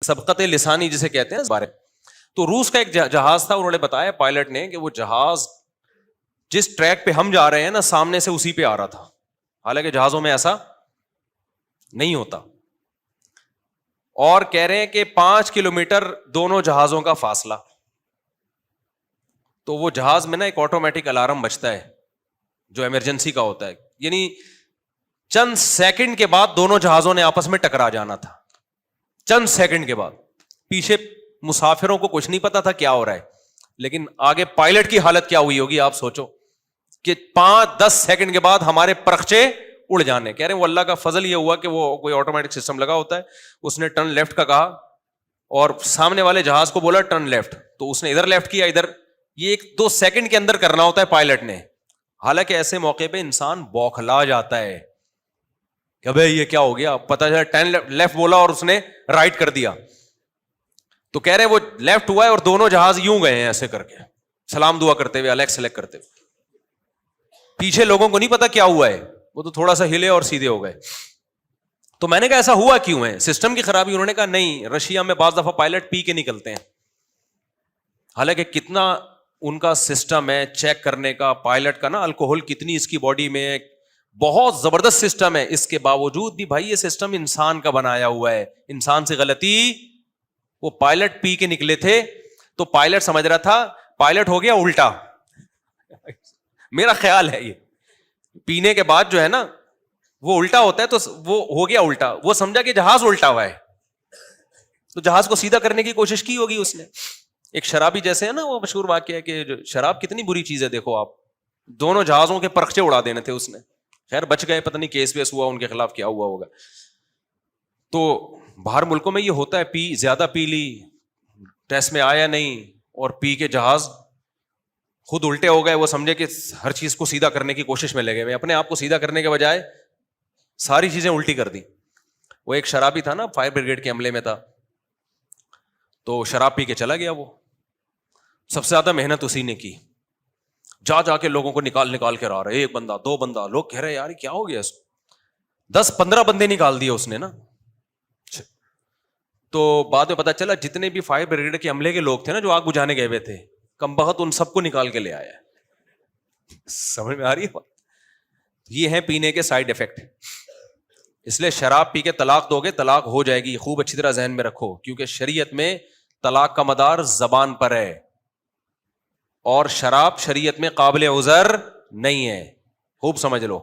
سبقت لسانی جسے کہتے ہیں اس بارے. تو روس کا ایک جہاز تھا, انہوں نے بتایا پائلٹ نے کہ وہ جہاز جس ٹریک پہ ہم جا رہے ہیں نا سامنے سے اسی پہ آ رہا تھا, حالانکہ جہازوں میں ایسا نہیں ہوتا. اور کہہ رہے ہیں کہ 5 کلومیٹر دونوں جہازوں کا فاصلہ. تو وہ جہاز میں نا ایک آٹومیٹک الارم بجتا ہے جو ایمرجنسی کا ہوتا ہے, یعنی چند سیکنڈ کے بعد دونوں جہازوں نے آپس میں ٹکرا جانا تھا, چند سیکنڈ کے بعد. پیچھے مسافروں کو کچھ نہیں پتا تھا کیا ہو رہا ہے, لیکن آگے پائلٹ کی حالت کیا ہوئی ہوگی آپ سوچو کہ 5-10 سیکنڈ کے بعد ہمارے پرخچے اڑ جانے. کہہ رہے ہیں وہ اللہ کا فضل یہ ہوا کہ وہ کوئی آٹومیٹک سسٹم لگا ہوتا ہے, اس نے ٹرن لیفٹ کا کہا اور سامنے والے جہاز کو بولا ٹرن لیفٹ, تو اس نے ادھر لیفٹ کیا ادھر. یہ 1-2 سیکنڈ کے اندر کرنا ہوتا ہے پائلٹ نے. حالانکہ ایسے موقع پہ انسان بوکھلا جاتا ہے کہ بھائی یہ کیا ہو گیا, پتا چلا ٹرن لیفٹ بولا اور اس نے رائٹ کر دیا. تو کہہ رہے وہ لیفٹ ہوا ہے اور دونوں جہاز یوں گئے ہیں ایسے کر کے, سلام دعا کرتے ہوئے, الیکس سلیکٹ کرتے ہوئے. پیچھے لوگوں کو نہیں پتا کیا ہوا ہے, وہ تو تھوڑا سا ہلے اور سیدھے ہو گئے. تو میں نے کہا ایسا ہوا کیوں ہے, سسٹم کی خرابی. انہوں نے کہا نہیں, رشیا میں بعض دفعہ پائلٹ پی کے نکلتے ہیں. حالانکہ کتنا ان کا سسٹم ہے چیک کرنے کا, پائلٹ کا نا الکوہول کتنی اس کی باڈی میں, بہت زبردست سسٹم ہے. اس کے باوجود بھی بھائی یہ سسٹم انسان کا بنایا ہوا ہے, انسان سے غلطی. وہ پائلٹ پی کے نکلے تھے تو پائلٹ سمجھ رہا تھا پائلٹ ہو گیا الٹا. میرا خیال ہے یہ پینے کے بعد جو ہے نا وہ الٹا ہوتا ہے, تو وہ ہو گیا الٹا. وہ سمجھا کہ جہاز الٹا ہوا ہے تو جہاز کو سیدھا کرنے کی کوشش کی ہوگی اس نے. ایک شرابی جیسے ہے نا, وہ مشہور واقعہ ہے کہ شراب کتنی بری چیز ہے. دیکھو آپ, دونوں جہازوں کے پرخچے اڑا دینے تھے اس نے, خیر بچ گئے, پتہ نہیں کیس ویس ہوا ان کے خلاف کیا ہوا ہوگا. تو باہر ملکوں میں یہ ہوتا ہے, زیادہ پی لی, ٹیسٹ میں آیا نہیں, اور پی کے جہاز خود الٹے ہو گئے. وہ سمجھے کہ ہر چیز کو سیدھا کرنے کی کوشش میں لگے ہوئے, اپنے آپ کو سیدھا کرنے کے بجائے ساری چیزیں الٹی کر دی. وہ ایک شرابی تھا نا, فائر بریگیڈ کے عملے میں تھا, تو شراب پی کے چلا گیا. وہ سب سے زیادہ محنت اسی نے کی, جا کے لوگوں کو نکال کے رہا رہے, 1 بندہ 2 بندہ. لوگ کہہ رہے یار کیا ہو گیا اس کو, 10-15 بندے نکال دیے اس نے نا. تو بعد میں پتا چلا جتنے بھی فائر بریگیڈ کے عملے کے لوگ تھے نا جو آگ بجھانے گئے ہوئے تھے, کم بخت ان سب کو نکال کے لے آیا. سمجھ میں آ رہی ہے؟ یہ ہے پینے کے سائیڈ ایفیکٹ. اس لیے شراب پی کے طلاق دو گے طلاق ہو جائے گی, خوب اچھی طرح ذہن میں رکھو, کیونکہ شریعت میں طلاق کا مدار زبان پر ہے, اور شراب شریعت میں قابل عذر نہیں ہے, خوب سمجھ لو.